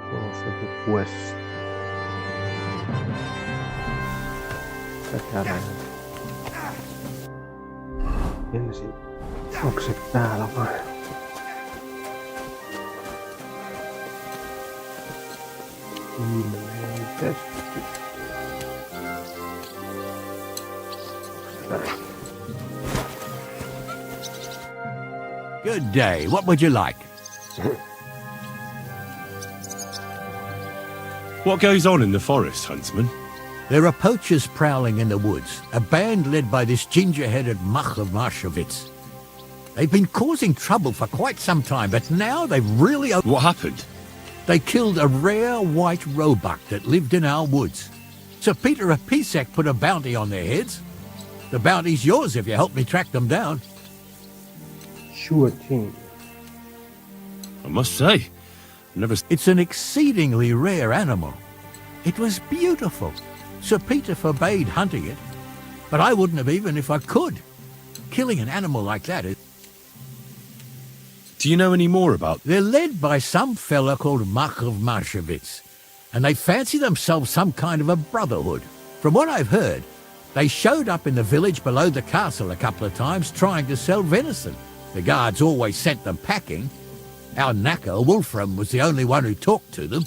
Tuossa joku quest. Tätä näin. Ensin. Onko se täällä vai? Ilmeisesti. Good day. What would you like? What goes on in the forest, huntsman? There are poachers prowling in the woods, a band led by this ginger-headed muck of Marshowitz. They've been causing trouble for quite some time, but now they've really... What happened? They killed a rare white roebuck that lived in our woods. Sir Peter of Pisek put a bounty on their heads. The bounty's yours if you help me track them down. Sure thing. I must say, It's an exceedingly rare animal. It was beautiful. Sir Peter forbade hunting it, but I wouldn't have even if I could. Killing an animal like that is... Do you know any more about... They're led by some fella called Mark of Marshowitz, and they fancy themselves some kind of a brotherhood. From what I've heard, they showed up in the village below the castle a couple of times trying to sell venison. The guards always sent them packing. Our knacker, Wolfram, was the only one who talked to them.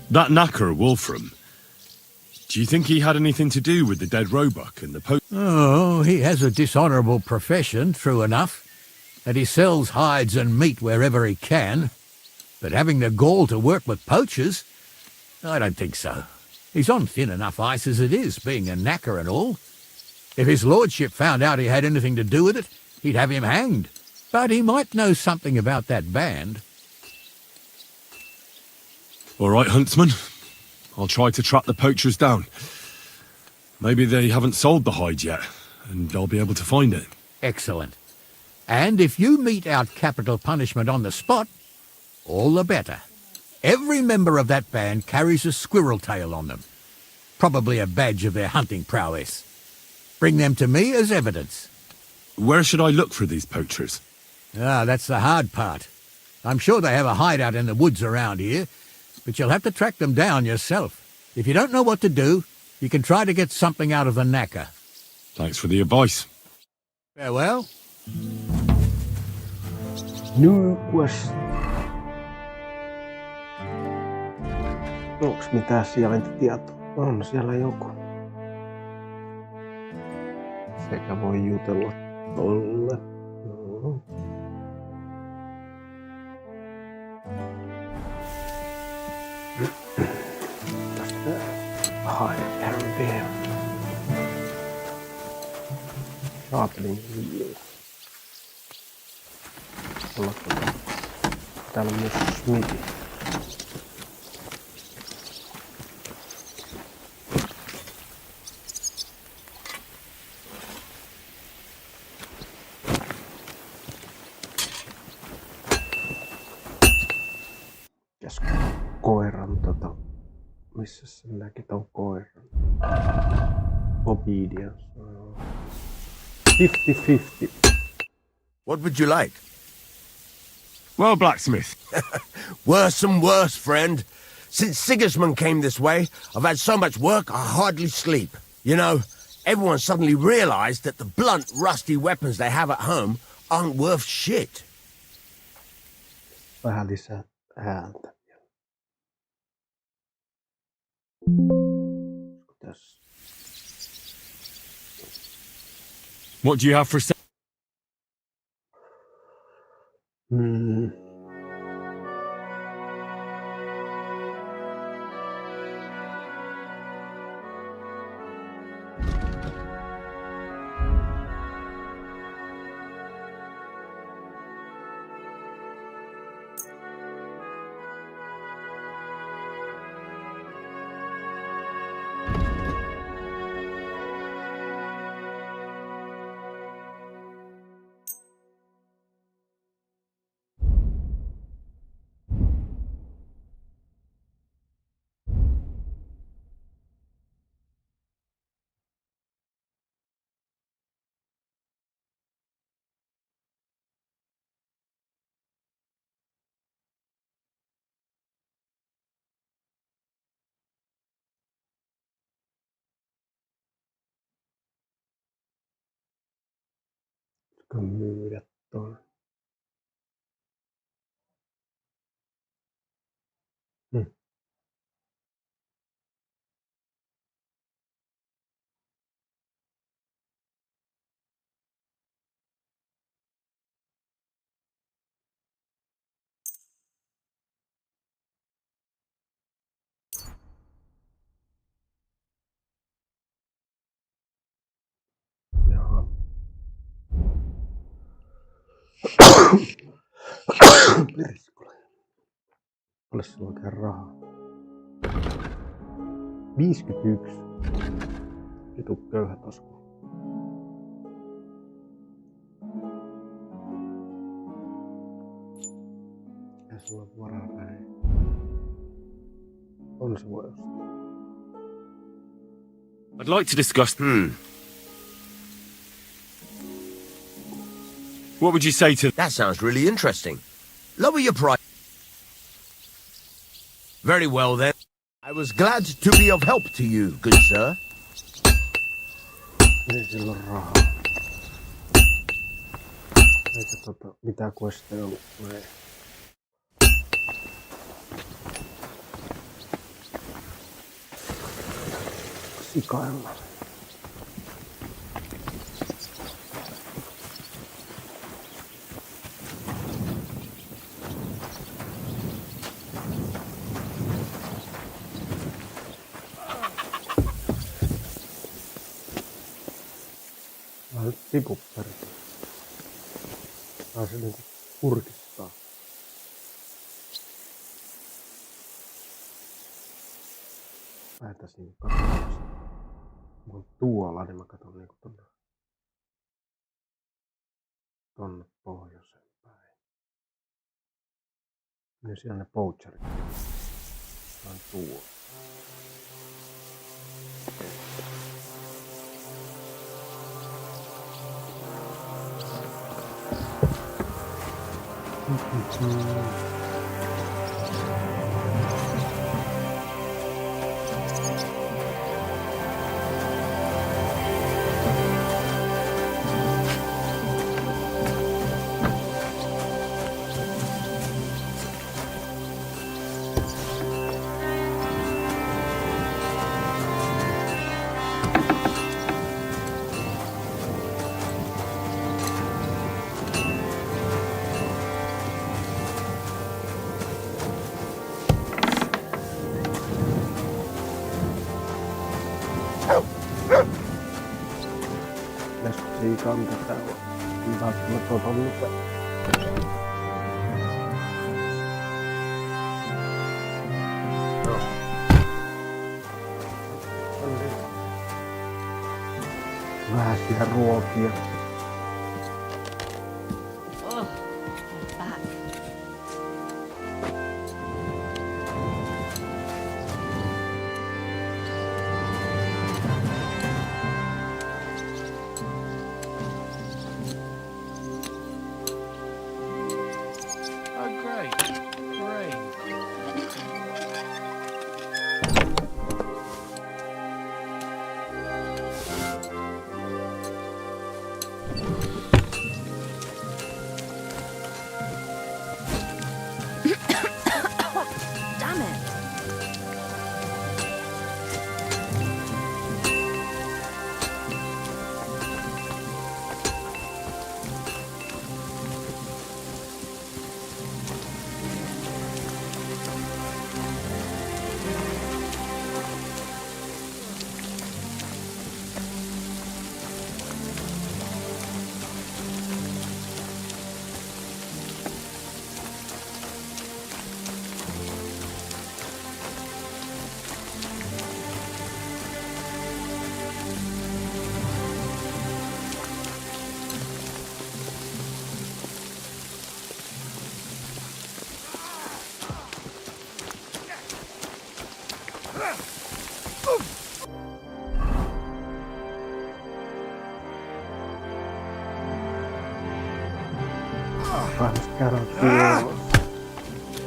That knacker, Wolfram. Do you think he had anything to do with the dead roebuck and the Oh, he has a dishonourable profession, true enough, and he sells hides and meat wherever he can. But having the gall to work with poachers, I don't think so. He's on thin enough ice as it is, being a knacker and all. If his lordship found out he had anything to do with it, he'd have him hanged. But he might know something about that band. All right, huntsman. I'll try to track the poachers down. Maybe they haven't sold the hide yet, and I'll be able to find it. Excellent. And if you mete out capital punishment on the spot, all the better. Every member of that band carries a squirrel tail on them. Probably a badge of their hunting prowess. Bring them to me as evidence. Where should I look for these poachers? Ah, that's the hard part. I'm sure they have a hideout in the woods around here, but you'll have to track them down yourself. If you don't know what to do, you can try to get something out of the knacker. Thanks for the advice. Farewell. New quest. Onks mitään sijaintitietoa? On siellä joku. Sekä voi jutella tolle. No. Tästä hide area. Sharpening wheel. Täällä on myös smithi. Koiran missä se näki ton koiran? Obedience. 50-50. What would you like? Well, blacksmith. Worse and worse, friend. Since Sigismund came this way, I've had so much work I hardly sleep. You know, everyone suddenly realized that the blunt, rusty weapons they have at home aren't worth shit. Vähän lisää ääntä. What do you have for sale? Pitäisikö myydä tuon? Jaha. Perskule. Ole sillä oikein rahaa. 51. Vitu köyhä tasku. Ei sulla ole varaa näin. On se voi ostaa. I'd like to discuss... What would you say to... That sounds really interesting. Lower your price. Very well then. I was glad to be of help to you, good sir. Ei sillä ole rahaa. Eikä mitään questeja ollut. Ei. Sikailla. Vähän tipupperi. Tää se niinku kurkistaa. Lähetään niinku katsomaan. Mä oon tuolla, niin mä katon niinku tonne pohjoiseen päin. Niin siellä ne poacherit. Tää on tuolla. Kanta täällä. Välttämättä on nopea. Vähäisiä ruokia. Oh, back.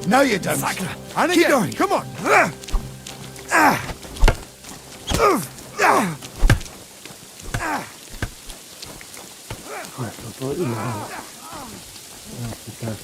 No, you don't. And keep going. Come on. Tuo ylhäällä. Ja pitää.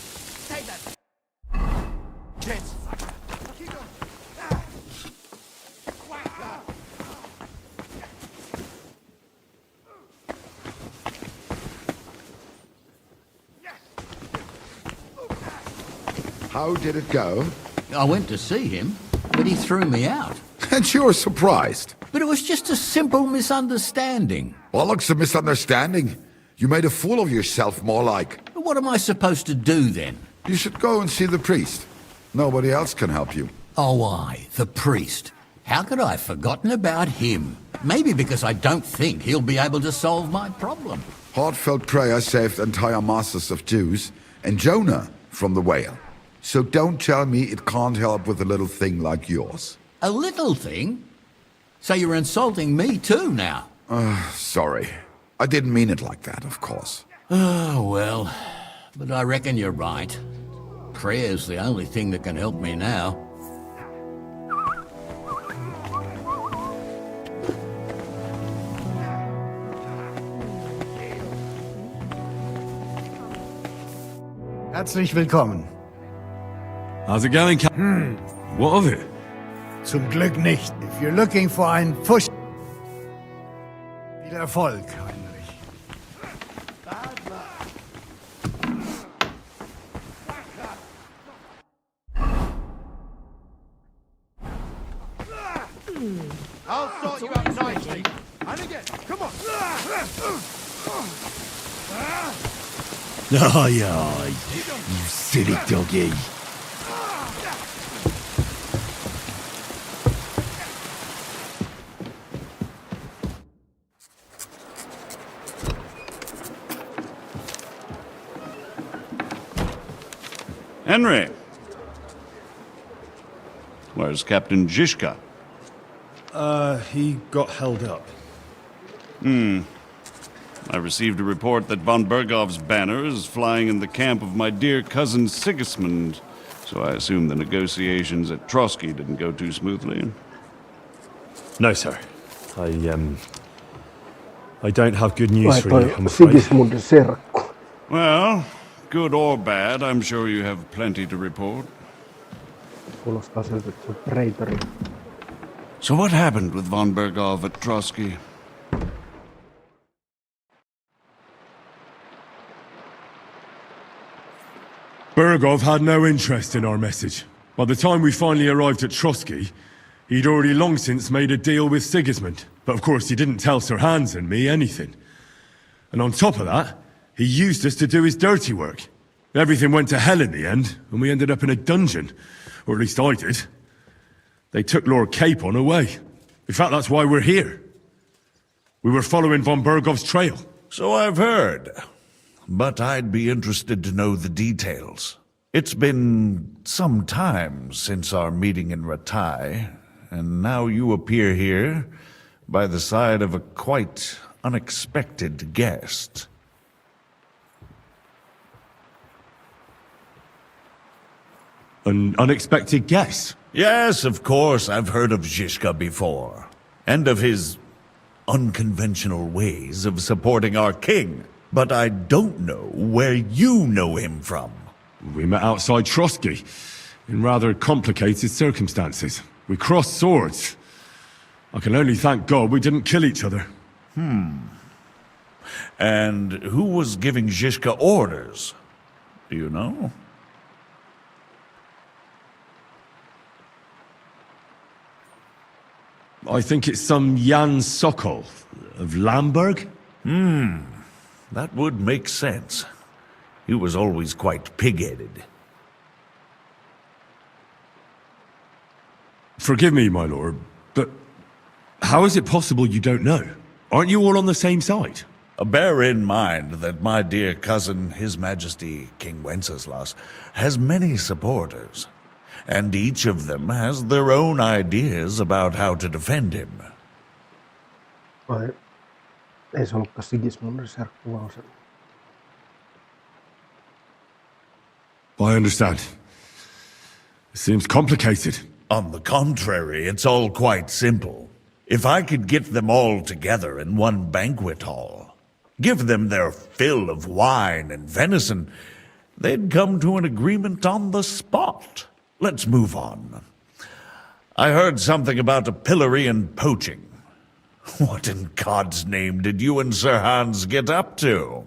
How did it go? I went to see him, but he threw me out. And you're surprised. But it was just a simple misunderstanding. Bollocks, a misunderstanding. You made a fool of yourself, more like. What am I supposed to do then? You should go and see the priest. Nobody else can help you. Oh, the priest. How could I have forgotten about him? Maybe because I don't think he'll be able to solve my problem. Heartfelt prayer saved entire masses of Jews, and Jonah from the whale. So don't tell me it can't help with a little thing like yours. A little thing? So you're insulting me too now? Sorry. I didn't mean it like that, of course. Oh, well. But I reckon you're right. Prayer's the only thing that can help me now. Herzlich willkommen. How's it going, What of it? Zum Glück nicht. If you're looking for einen Fusch... Viel Erfolg, Heinrich. I'll sort you out nicely. And again, come on. Aye, aye, you silly doggy. Henry! Where's Captain Zizka? He got held up. I received a report that von Bergov's banner is flying in the camp of my dear cousin Sigismund, so I assume the negotiations at Trotsky didn't go too smoothly. No, sir. I don't have good news Vai for toi you, I'm afraid. Sigismundin serkku. Well, good or bad, I'm sure you have plenty to report. Kuulostaa siltä, että se on traitori. So what happened with von Bergov at Trotsky? Bergov had no interest in our message. By the time we finally arrived at Trotsky, he'd already long since made a deal with Sigismund. But of course he didn't tell Sir Hans and me anything. And on top of that, he used us to do his dirty work. Everything went to hell in the end, and we ended up in a dungeon. Or at least I did. They took Lord Capon away. In fact, that's why we're here. We were following von Bergov's trail. So I've heard. But I'd be interested to know the details. It's been some time since our meeting in Ratai, and now you appear here by the side of a quite unexpected guest. An unexpected guest. Yes, of course, I've heard of Zizka before, and of his unconventional ways of supporting our king. But I don't know where you know him from. We met outside Trotsky, in rather complicated circumstances. We crossed swords. I can only thank God we didn't kill each other. And who was giving Zizka orders? Do you know? I think it's some Jan Sokol of Lamberg. That would make sense. He was always quite pig-headed. Forgive me, my lord, but how is it possible you don't know? Aren't you all on the same side? Bear in mind that my dear cousin, His Majesty King Wenceslas, has many supporters, and each of them has their own ideas about how to defend him. Vai ei se ollutkaan Sigismundin serkku, vaan se... I understand. It seems complicated. On the contrary, it's all quite simple. If I could get them all together in one banquet hall, Give them their fill of wine and venison. They'd come to an agreement on the spot. Let's move on. I heard something about a pillory and poaching. What in God's name did you and Sir Hans get up to?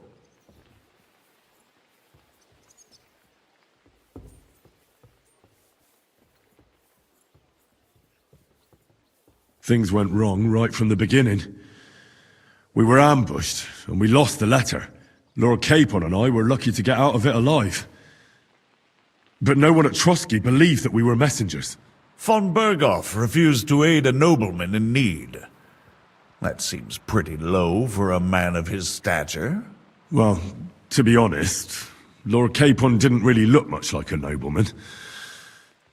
Things went wrong right from the beginning. We were ambushed, and we lost the letter. Lord Capon and I were lucky to get out of it alive. But no one at Trotsky believed that we were messengers. Von Berghoff refused to aid a nobleman in need. That seems pretty low for a man of his stature. Well, to be honest, Lord Capon didn't really look much like a nobleman.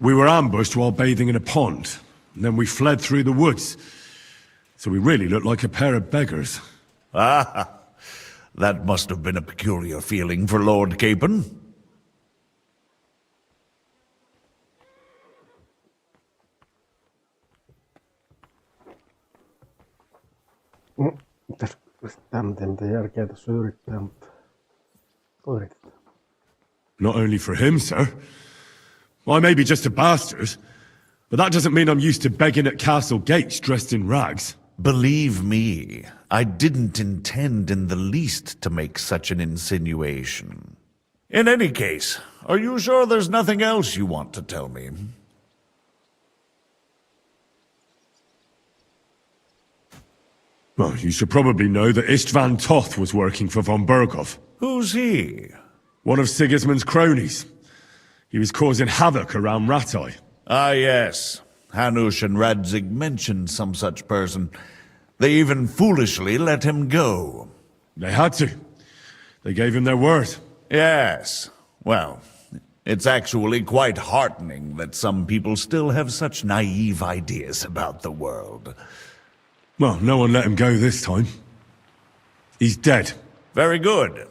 We were ambushed while bathing in a pond, and then we fled through the woods. So we really looked like a pair of beggars. Ah, that must have been a peculiar feeling for Lord Capon. Mitä järkeä tässä yrittää, mutta yritetään. Not only for him, sir. I may be just a bastard, but that doesn't mean I'm used to begging at castle gates dressed in rags. Believe me, I didn't intend in the least to make such an insinuation. In any case, are you sure there's nothing else you want to tell me? Well, you should probably know that Istvan Toth was working for von Berghoff. Who's he? One of Sigismund's cronies. He was causing havoc around Ratai. Ah, yes. Hanush and Radzig mentioned some such person. They even foolishly let him go. They had to. They gave him their word. Yes. Well, it's actually quite heartening that some people still have such naive ideas about the world. Well, no one let him go this time. He's dead. Very good.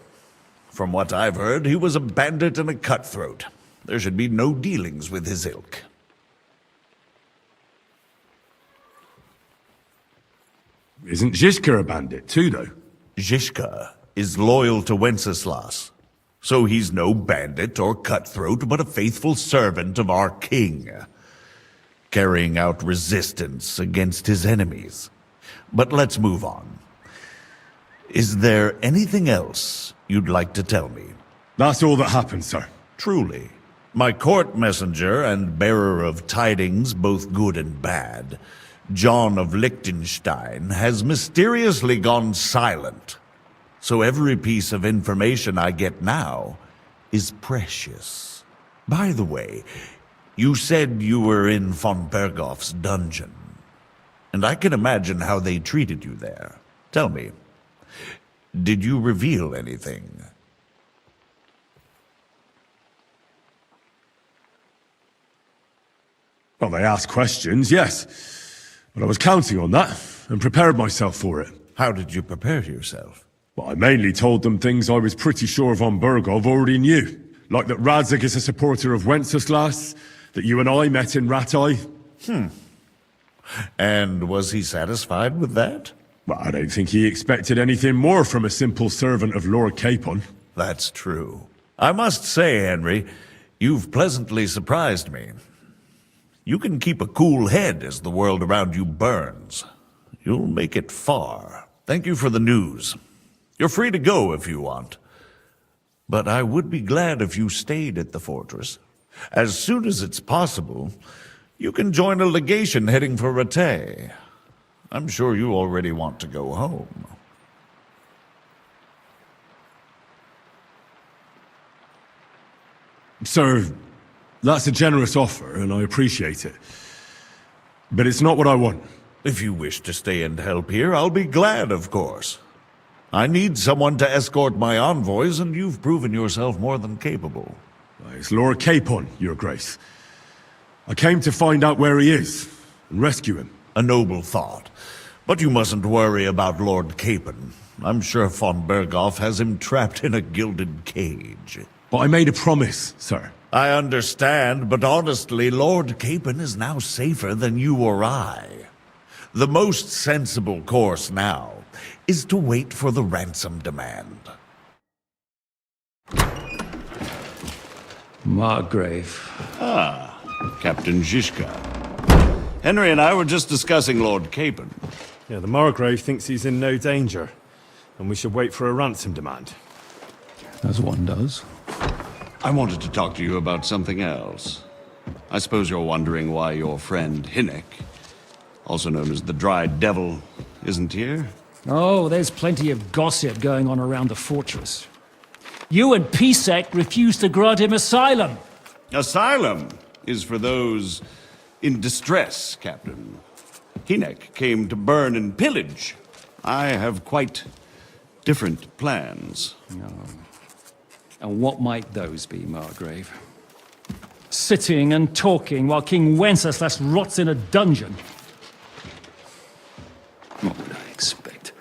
From what I've heard, he was a bandit and a cutthroat. There should be no dealings with his ilk. Isn't Zhishka a bandit too, though? Zhishka is loyal to Wenceslas, so he's no bandit or cutthroat, but a faithful servant of our king, carrying out resistance against his enemies. But let's move on. Is there anything else you'd like to tell me? That's all that happened, sir. Truly. My court messenger and bearer of tidings, both good and bad, John of Liechtenstein, has mysteriously gone silent. So every piece of information I get now is precious. By the way, you said you were in von Berghoff's dungeon. And I can imagine how they treated you there. Tell me, did you reveal anything? Well, they asked questions, yes. But I was counting on that, and prepared myself for it. How did you prepare yourself? Well, I mainly told them things I was pretty sure von Berghoff already knew. Like that Radzig is a supporter of Wenceslas, that you and I met in Ratai. And was he satisfied with that? Well, I don't think he expected anything more from a simple servant of Lord Capon. That's true. I must say, Henry, you've pleasantly surprised me. You can keep a cool head as the world around you burns. You'll make it far. Thank you for the news. You're free to go if you want. But I would be glad if you stayed at the fortress. As soon as it's possible, you can join a legation heading for Rattay. I'm sure you already want to go home. Sir, that's a generous offer, and I appreciate it. But it's not what I want. If you wish to stay and help here, I'll be glad, of course. I need someone to escort my envoys, and you've proven yourself more than capable. It's Lord Capon, Your Grace. I came to find out where he is, and rescue him. A noble thought. But you mustn't worry about Lord Capon. I'm sure von Berghoff has him trapped in a gilded cage. But I made a promise, sir. I understand, but honestly, Lord Capon is now safer than you or I. The most sensible course now is to wait for the ransom demand. Margrave. Ah, Captain Zizka. Henry and I were just discussing Lord Capon. Yeah, the Margrave thinks he's in no danger, and we should wait for a ransom demand. As one does. I wanted to talk to you about something else. I suppose you're wondering why your friend Hinnek, also known as the Dried Devil, isn't here? Oh, there's plenty of gossip going on around the fortress. You and Pisek refused to grant him asylum. Asylum is for those in distress, Captain. Hinnek came to burn and pillage. I have quite different plans. And what might those be, Margrave? Sitting and talking while King Wenceslas rots in a dungeon. What would I expect?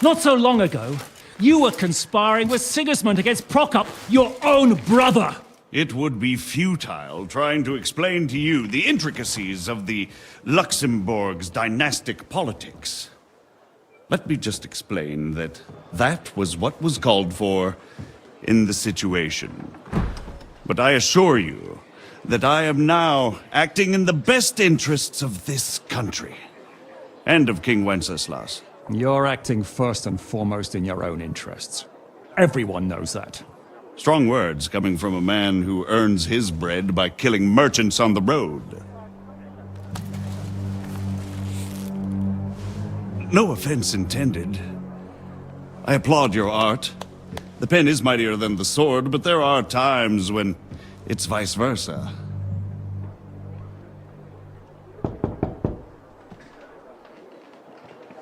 Not so long ago, you were conspiring with Sigismund against Prokop, your own brother! It would be futile trying to explain to you the intricacies of the Luxembourg's dynastic politics. Let me just explain that that was what was called for in the situation. But I assure you that I am now acting in the best interests of this country. And of King Wenceslas. You're acting first and foremost in your own interests. Everyone knows that. Strong words coming from a man who earns his bread by killing merchants on the road. No offense intended. I applaud your art. The pen is mightier than the sword, but there are times when it's vice versa.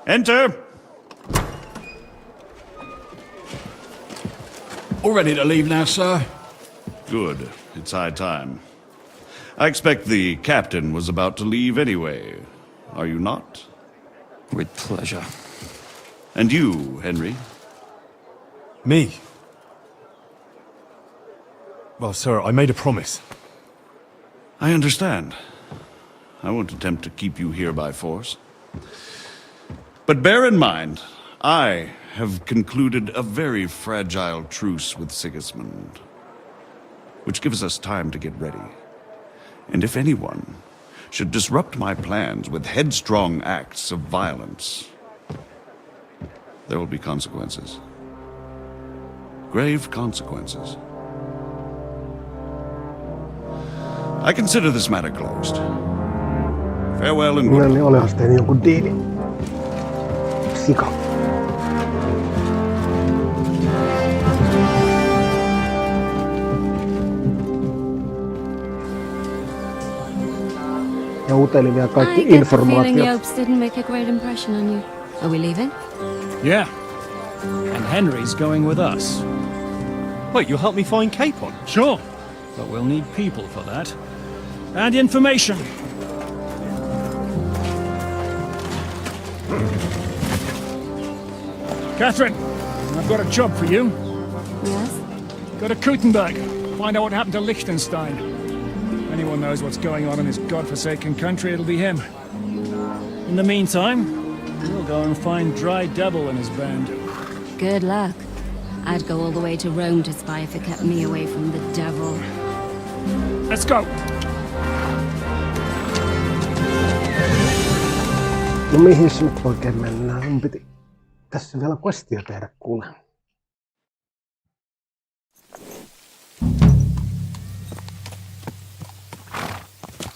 Enter! All ready to leave now, sir? Good. It's high time. I expect the captain was about to leave anyway. Are you not? With pleasure. And you, Henry? Me? Well, sir, I made a promise. I understand. I won't attempt to keep you here by force. But bear in mind, I have concluded a very fragile truce with Sigismund, which gives us time to get ready. And if anyone should disrupt my plans with headstrong acts of violence, there will be consequences. Grave consequences. I consider this matter closed. Farewell and good. No niin, olihan sitten jonkun diili. Sika. Ja uteli vielä kaikki informaatiot. Yopes didn't make a great impression on you. Are we leaving? Yeah. And Henry's going with us. Wait, you'll help me find Capon? Sure. But we'll need people for that. And information. Catherine, I've got a job for you. Yes? Go to Kuttenburg. Find out what happened to Liechtenstein. If anyone knows what's going on in this godforsaken country, it'll be him. In the meantime, we'll go and find Dry Devil and his band. Good luck. I'd go all the way to Rome to spy if it kept me away from the devil. Let's go! No mihin se nyt oikein mennään? Mun piti tässä vielä questia tehdä, kuule.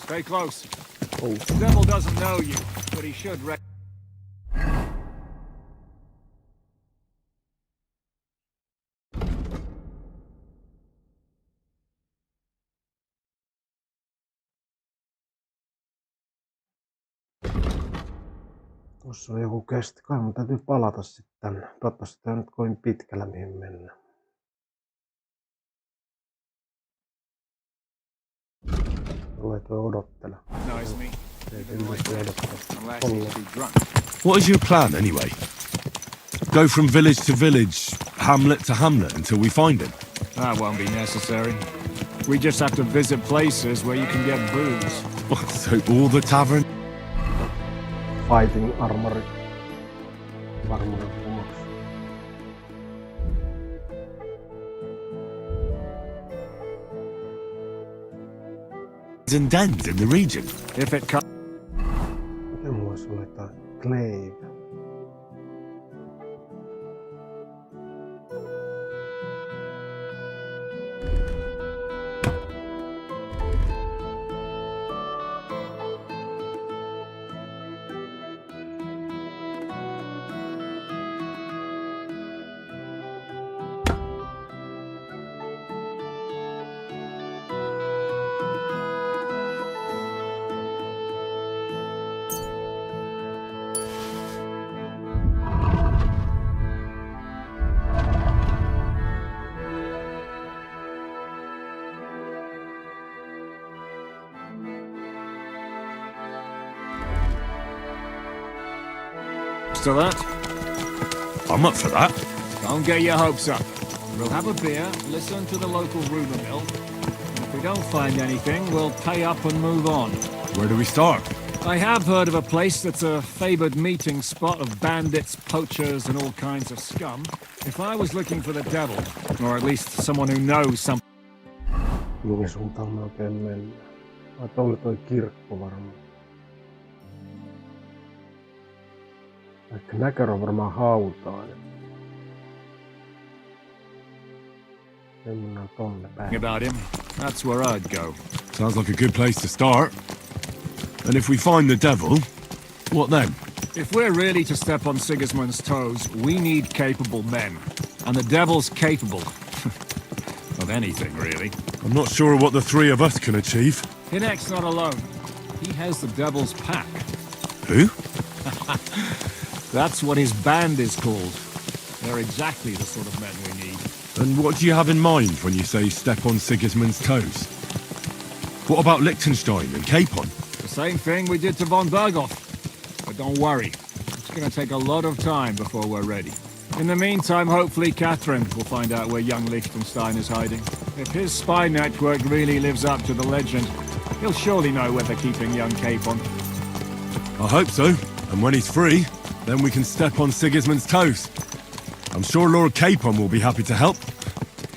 Stay close. Oh. The devil doesn't know you, but he should Tuossa on joku kesti. Kai mun täytyy palata sitten. Toivottavasti tää on nyt kovin pitkällä mihin mennä. Tulee tuo odottele. What is your plan, anyway? Go from village to village, hamlet to hamlet, until we find him? That won't be necessary. We just have to visit places where you can get booze. So all the tavern? Fighting armori. varmuuden vuoksi. And dens in the region. If it comes. Mikä mulla olisi ollut jotain? Glaive. To that. I'm up for that. Don't get your hopes up. We'll have a beer, listen to the local rumour mill, and if we don't find anything, we'll pay up and move on. Where do we start? I have heard of a place that's a favoured meeting spot of bandits, poachers, and all kinds of scum. If I was looking for the devil, or at least someone who knows something... Mihin suuntaan me oikein mennään? Vai toi kirkko varmaan. Vaikka näkö on varmaan hautainen. Ei mennään tonne päin. About him, that's where I'd go. Sounds like a good place to start. And if we find the devil, what then? If we're really to step on Sigismund's toes, we need capable men. And the devil's capable. Of anything, really. I'm not sure what the three of us can achieve. Hinek's not alone. He has the devil's pack. Who? That's what his band is called. They're exactly the sort of men we need. And what do you have in mind when you say step on Sigismund's toes? What about Liechtenstein and Capon? The same thing we did to von Berghoff. But don't worry, it's going to take a lot of time before we're ready. In the meantime, hopefully Catherine will find out where young Liechtenstein is hiding. If his spy network really lives up to the legend, he'll surely know where they're keeping young Capon. I hope so. And when he's free, then we can step on Sigismund's toes. I'm sure Lord Capon will be happy to help.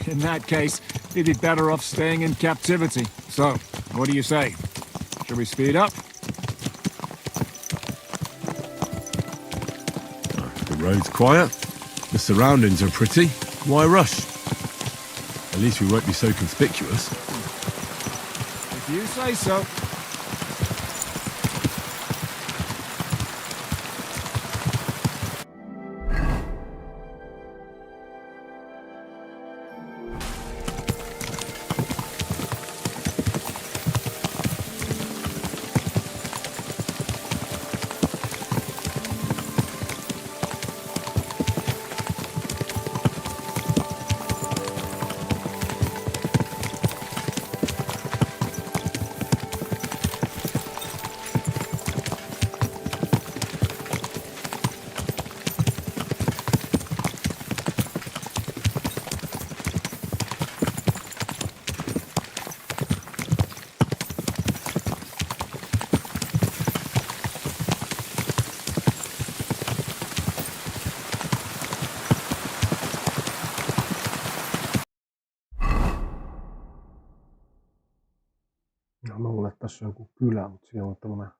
In that case, he'd be better off staying in captivity. So, what do you say? Should we speed up? The road's quiet. The surroundings are pretty. Why rush? At least we won't be so conspicuous. If you say so. No, mä luulen, että tässä on joku kylä, mutta siellä on tämmönen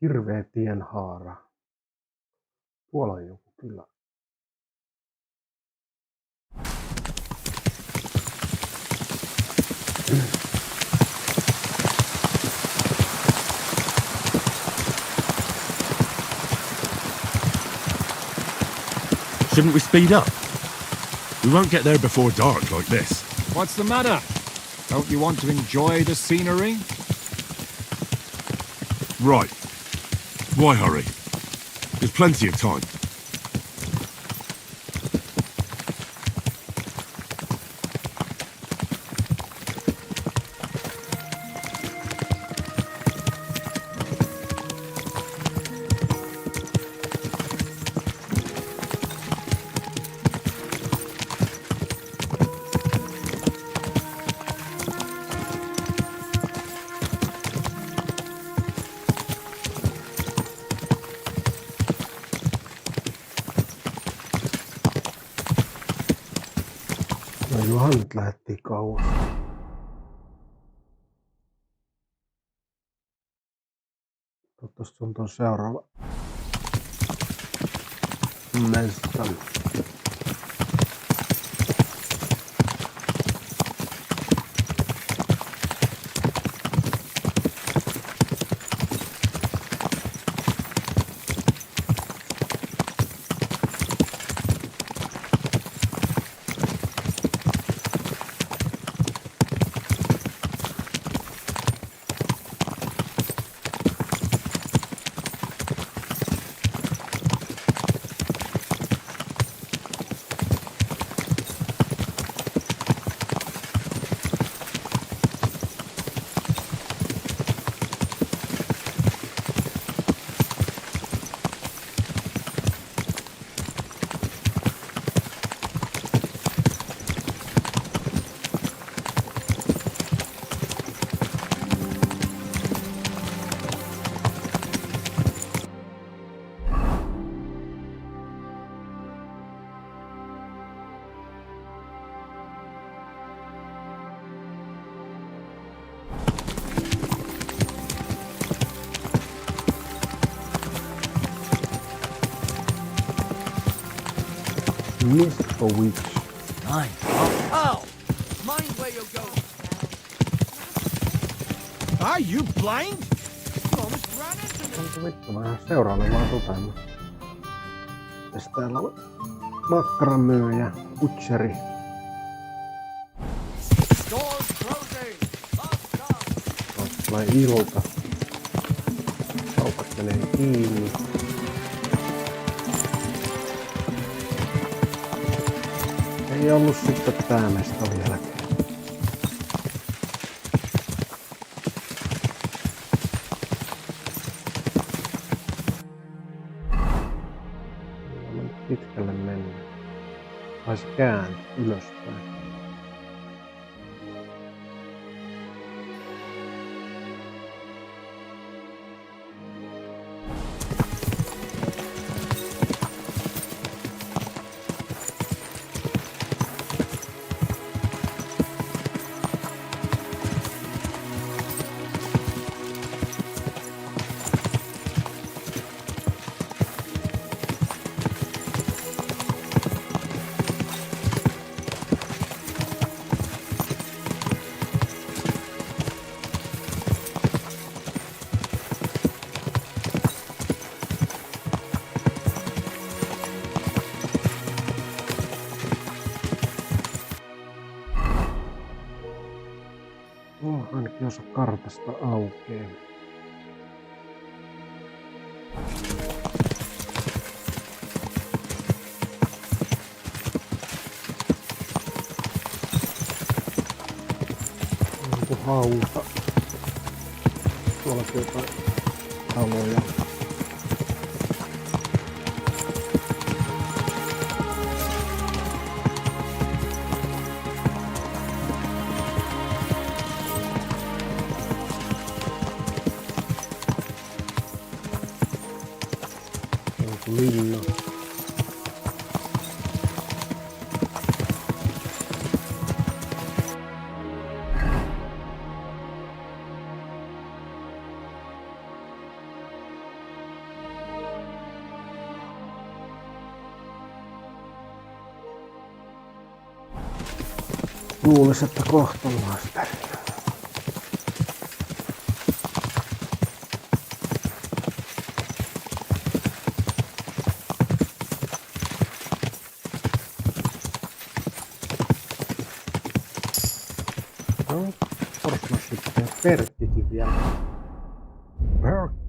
hirveä tienhaara. Tuolla on joku kylä. Shouldn't we speed up? We won't get there before dark like this. What's the matter? Don't you want to enjoy the scenery? Right. Why hurry? There's plenty of time. nyt lähdettiin kauas. Toivottavasti on tuon seuraava mesta. Mr. Witch. Fine. Oh! Mind where you're going. Are you blind? You almost ran into me. Onko vittu, mä seuraan vaan tutaan. Mitäs täällä on? Makkaramyyjä, butcheri. Doors closing. Last chance. Tulee ilta. Kaupat menee kiinni. Ei ollut sitten tää mesta vieläkään. On pitkälle mennyt. Taisi kääntyä ylöspäin. Ainakin osa kartasta aukeaa. Onko hauta? Tuollakin jotain taloja. Linna. Luulis, että kohta ollaan sitä. No, sitten Perkkikin vielä. Perkki.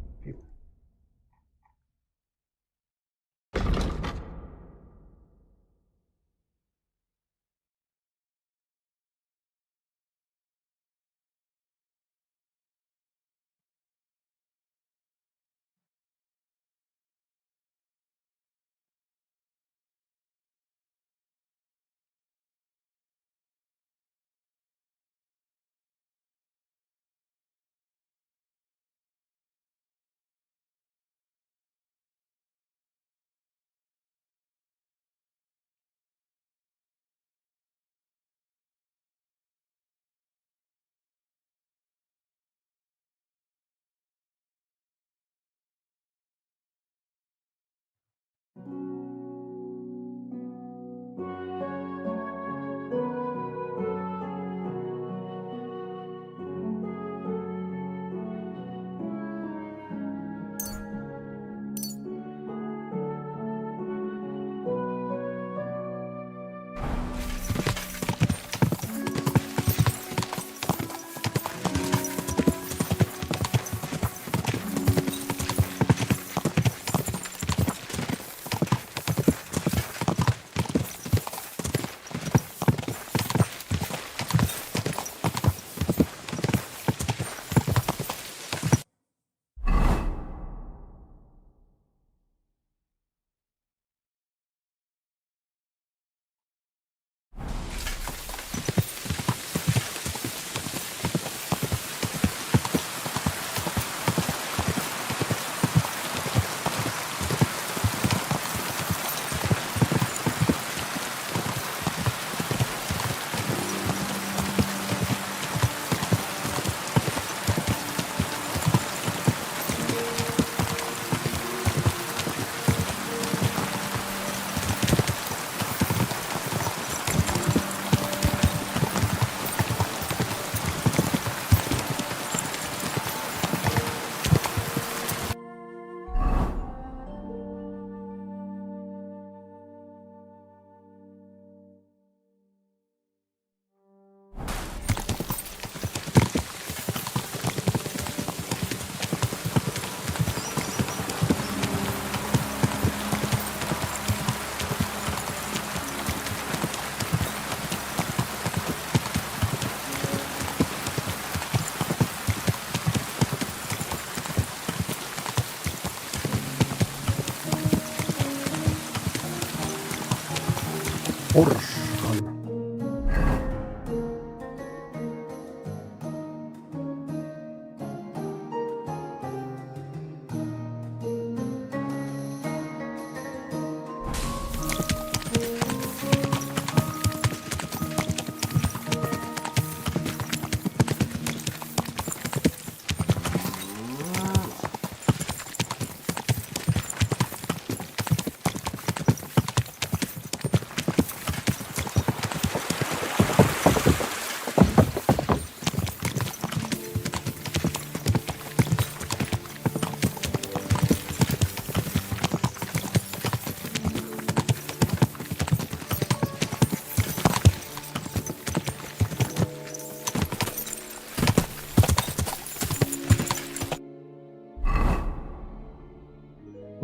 Porskan.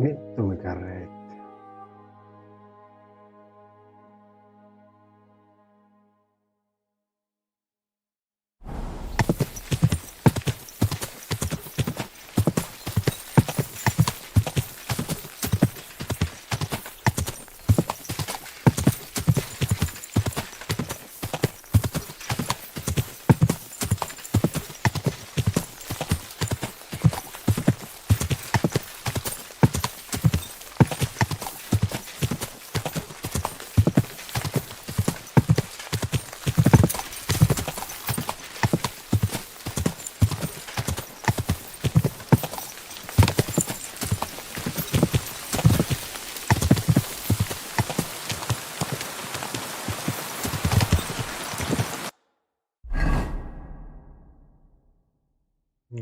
Vittu mikä reitti.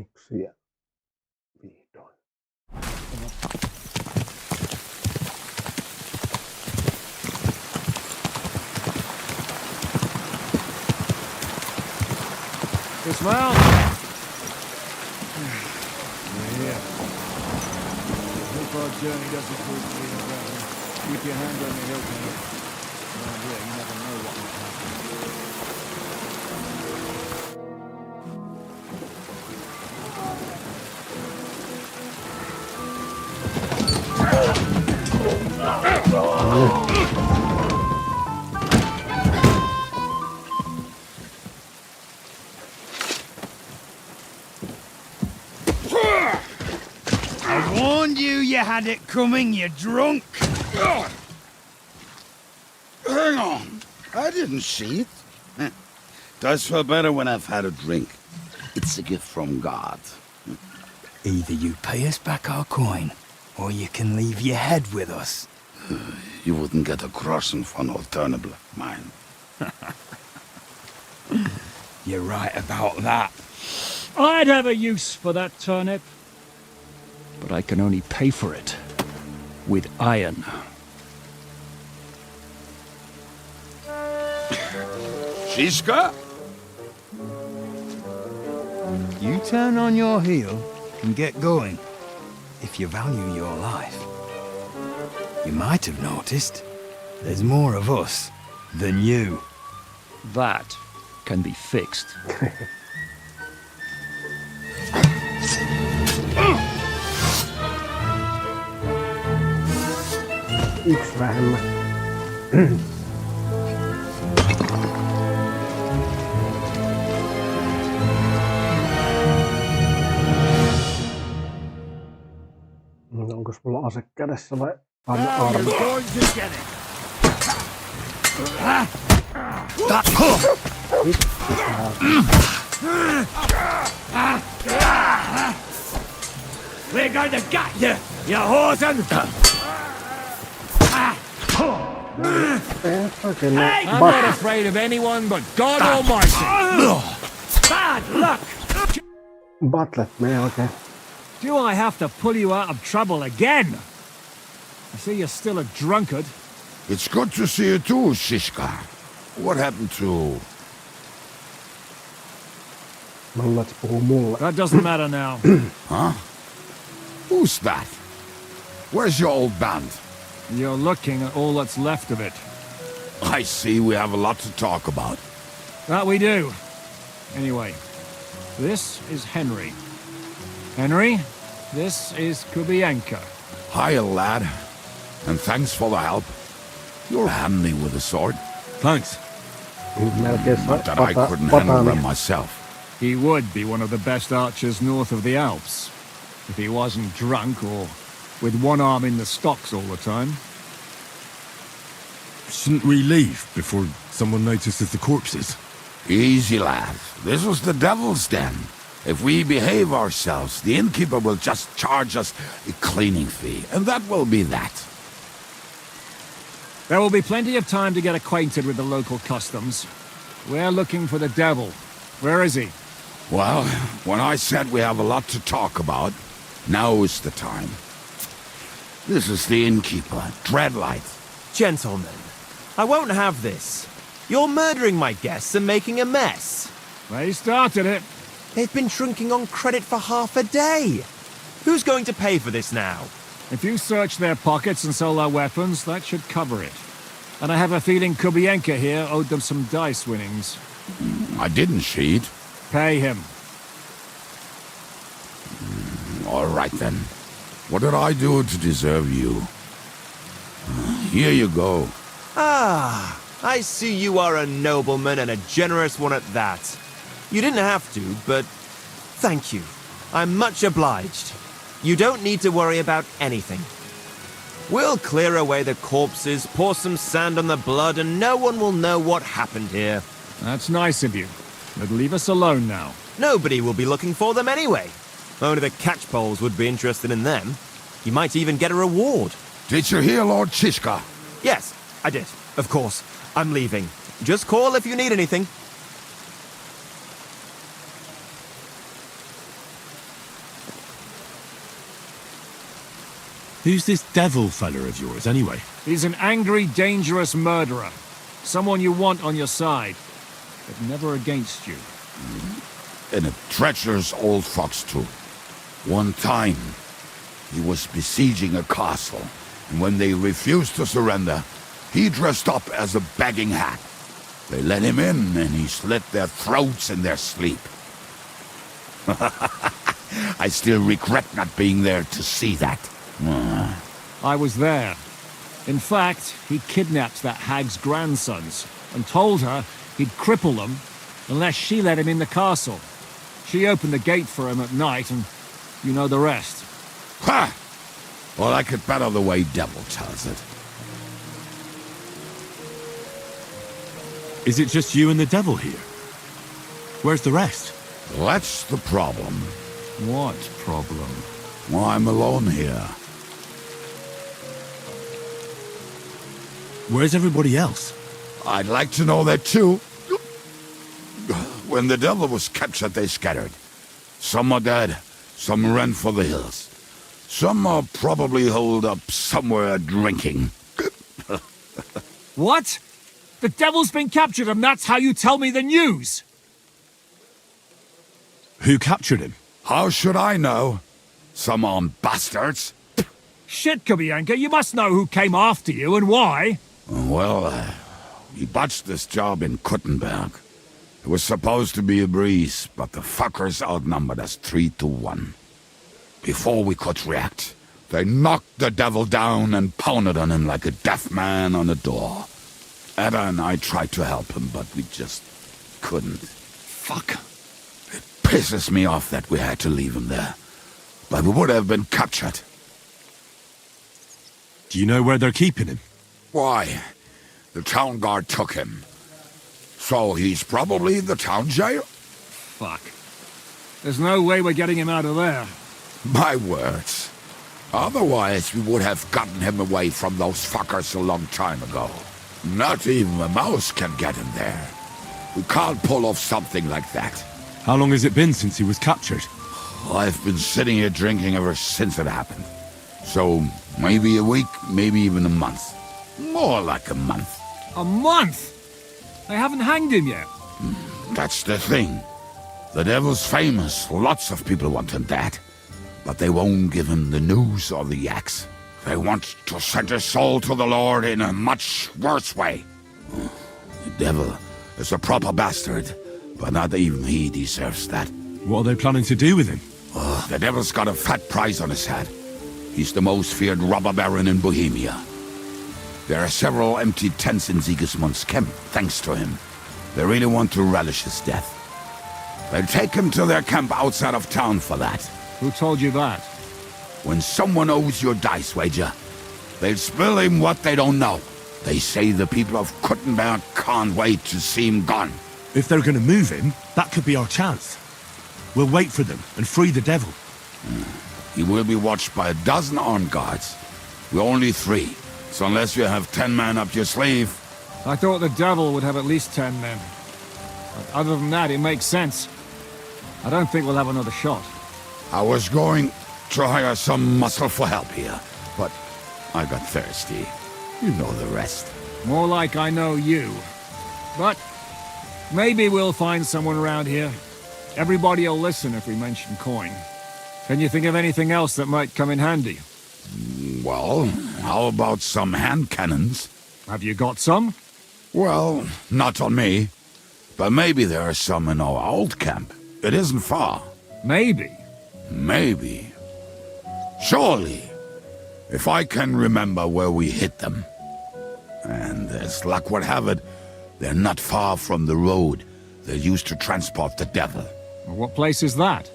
Yksiä. Vihdoin. Dismount! Yeah. Hope our journey doesn't prove to be a problem. Keep your hand on the hilt, mate. Around here, you never know what might happen. I warned you had it coming, you drunk! Hang on. I didn't see it. Does feel better when I've had a drink. It's a gift from God. Either you pay us back our coin, or you can leave your head with us. You wouldn't get a crossing for no turnip like mine. You're right about that. I'd have a use for that turnip. But I can only pay for it with iron. Shiska? You turn on your heel and get going, if you value your life. You might have noticed there's more of us than you. That can be fixed. Yksi vähemmän. Onkos mulla ase kädessä vai anna armo? We're going to gut you, you whoreson! I'm not afraid of anyone but God Almighty. Bad luck! Battlet menee oikein. Do I have to pull you out of trouble again? I see you're still a drunkard. It's good to see you too, Shishka. What happened to... Mä luulen, että se puhuu mulle. That doesn't matter now. Huh? Who's that? Where's your old band? You're looking at all that's left of it. I see we have a lot to talk about. That we do. Anyway, this is Henry. Henry, this is Kubienka. Hiya, lad. And thanks for the help. You're handy with a sword. Thanks. Melkein Not that I couldn't handle them myself. He would be one of the best archers north of the Alps, if he wasn't drunk or with one arm in the stocks all the time. Shouldn't we leave before someone notices the corpses? Easy, lad. This was the devil's den. If we behave ourselves, the innkeeper will just charge us a cleaning fee, and that will be that. There will be plenty of time to get acquainted with the local customs. We're looking for the devil. Where is he? Well, when I said we have a lot to talk about, now is the time. This is the innkeeper, Dreadlight. Gentlemen, I won't have this. You're murdering my guests and making a mess. They started it. They've been drinking on credit for half a day. Who's going to pay for this now? If you search their pockets and sell their weapons, that should cover it. And I have a feeling Kubienka here owed them some dice winnings. I didn't cheat. Pay him. All right, then. What did I do to deserve you? Here you go. Ah, I see you are a nobleman and a generous one at that. You didn't have to, but thank you. I'm much obliged. You don't need to worry about anything. We'll clear away the corpses, pour some sand on the blood, and no one will know what happened here. That's nice of you. But leave us alone now. Nobody will be looking for them anyway. Only the catchpoles would be interested in them. You might even get a reward. Did you hear Lord Shishka? Yes, I did. Of course. I'm leaving. Just call if you need anything. Who's this devil fella of yours, anyway? He's an angry, dangerous murderer. Someone you want on your side, but never against you. And a treacherous old fox, too. One time, he was besieging a castle, and when they refused to surrender, he dressed up as a begging hat. They let him in, and he slit their throats in their sleep. I still regret not being there to see that. I was there. In fact, he kidnapped that hag's grandsons and told her he'd cripple them unless she let him in the castle. She opened the gate for him at night, and you know the rest. Ha! Well, I could better the way Devil tells it. Is it just you and the devil here? Where's the rest? That's the problem. What problem? Well, I'm alone here. Where's everybody else? I'd like to know that too. When the devil was captured, they scattered. Some are dead, some ran for the hills. Some are probably holed up somewhere drinking. What? The devil's been captured and that's how you tell me the news? Who captured him? How should I know? Some armed bastards. Shit, Kubianka, you must know who came after you and why. Well, we botched this job in Kuttenberg. It was supposed to be a breeze, but the fuckers outnumbered us 3-1. Before we could react, they knocked the devil down and pounded on him like a deaf man on a door. Ada and I tried to help him, but we just couldn't. Fuck. It pisses me off that we had to leave him there. But we would have been captured. Do you know where they're keeping him? Why? The town guard took him. So he's probably in the town jail? Fuck. There's no way we're getting him out of there. My words. Otherwise, we would have gotten him away from those fuckers a long time ago. Not even a mouse can get him there. We can't pull off something like that. How long has it been since he was captured? I've been sitting here drinking ever since it happened. So, maybe a week, maybe even a month. More like a month. A month? They haven't hanged him yet. That's the thing. The devil's famous. Lots of people want him dead. But they won't give him the news or the axe. They want to send his soul to the Lord in a much worse way. The devil is a proper bastard, but not even he deserves that. What are they planning to do with him? The devil's got a fat price on his head. He's the most feared robber baron in Bohemia. There are several empty tents in Sigismund's camp, thanks to him. They really want to relish his death. They'll take him to their camp outside of town for that. Who told you that? When someone owes your dice wager, they'll spill him what they don't know. They say the people of Kuttenberg can't wait to see him gone. If they're going to move him, that could be our chance. We'll wait for them and free the devil. He will be watched by 12 armed guards. We're only 3, so unless you have 10 men up your sleeve... I thought the devil would have at least 10 men. But other than that, it makes sense. I don't think we'll have another shot. I was going to hire some muscle for help here, but I got thirsty. You know the rest. More like I know you. But maybe we'll find someone around here. Everybody will listen if we mention coin. Can you think of anything else that might come in handy? Well, how about some hand cannons? Have you got some? Well, not on me. But maybe there are some in our old camp. It isn't far. Maybe. Maybe. Surely. If I can remember where we hid them. And as luck would have it, they're not far from the road they used to transport the devil. Well, what place is that?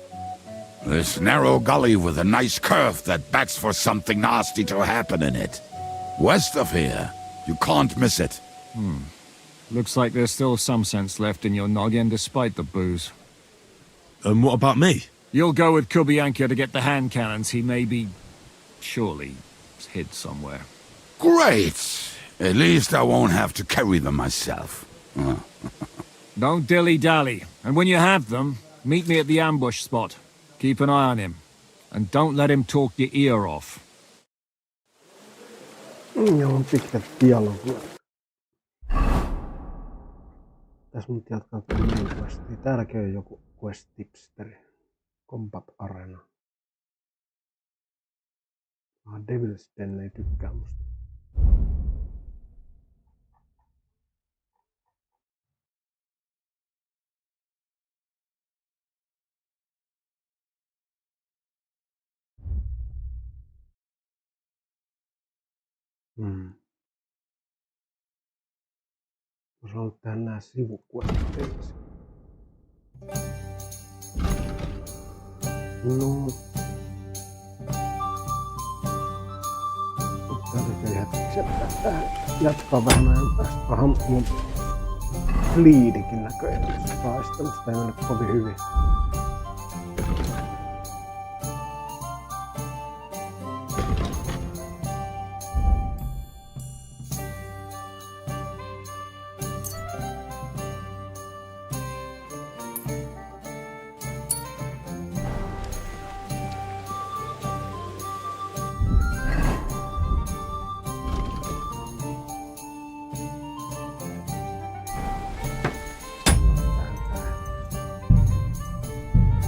This narrow gully with a nice curve that bets for something nasty to happen in it. West of here. You can't miss it. Looks like there's still some sense left in your noggin despite the booze. And what about me? You'll go with Kubianka to get the hand cannons. He may be... surely hid somewhere. Great! At least I won't have to carry them myself. Don't dilly-dally. And when you have them, meet me at the ambush spot. Keep an eye on him. And don't let him talk your ear off. Joo, on pitkät dialogit. Tässä nyt jatkaa main questia. Täälläkin on joku quest-tipsteri. Combat Arena. Devil's Den ei tykkää musta. Olisi ollut tehdä nää sivuquestit ensin. No. Täytyy hetkeksi jatkaa vähän tästä. Pahan mun liidikin näköjään taistelusta ei mene kovin hyvin.